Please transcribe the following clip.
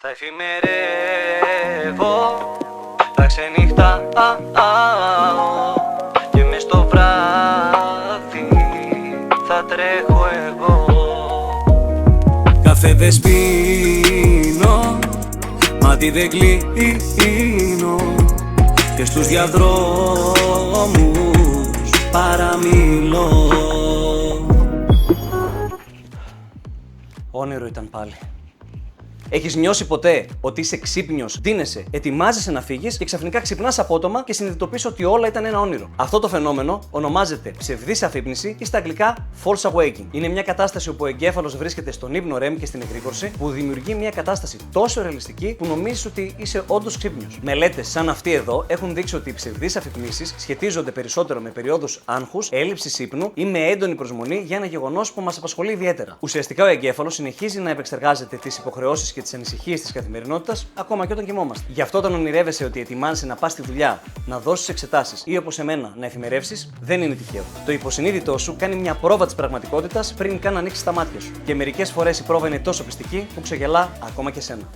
Θα εφημερεύω τα ξενύχτα και μες στο βράδυ θα τρέχω εγώ. Καφέ δεν σπίνω, μάτι δεν κλείνω και στους διαδρόμους παραμιλώ. Όνειρο ήταν πάλι. Έχεις νιώσει ποτέ ότι είσαι ξύπνιος, ντύνεσαι, ετοιμάζεσαι να φύγεις και ξαφνικά ξυπνάς απότομα και συνειδητοποιείς ότι όλα ήταν ένα όνειρο? Αυτό το φαινόμενο ονομάζεται ψευδής αφύπνιση ή στα αγγλικά false awakening. Είναι μια κατάσταση όπου ο εγκέφαλος βρίσκεται στον ύπνο REM και στην εγρήγορση, που δημιουργεί μια κατάσταση τόσο ρεαλιστική που νομίζεις ότι είσαι όντως ξύπνιος. Μελέτες σαν αυτή εδώ έχουν δείξει ότι οι ψευδείς αφυπνίσεις σχετίζονται περισσότερο με περιόδους άγχους, έλλειψης ύπνου ή με έντονη προσμονή για ένα γεγονός που μας απασχολεί ιδιαίτερα. Ουσιαστικά ο εγκέφαλος συνεχίζει να επεξεργάζεται τις υποχρεώσεις και τις ανησυχίες της καθημερινότητας ακόμα και όταν κοιμόμαστε. Γι' αυτό, όταν ονειρεύεσαι ότι ετοιμάζεσαι να πας στη δουλειά, να δώσεις εξετάσεις ή όπως εμένα να εφημερεύσεις, δεν είναι τυχαίο. Το υποσυνείδητό σου κάνει μια πρόβα της πραγματικότητας πριν καν ανοίξεις τα μάτια σου. Και μερικές φορές η πρόβα είναι τόσο πιστική που ξεγελά ακόμα και σένα.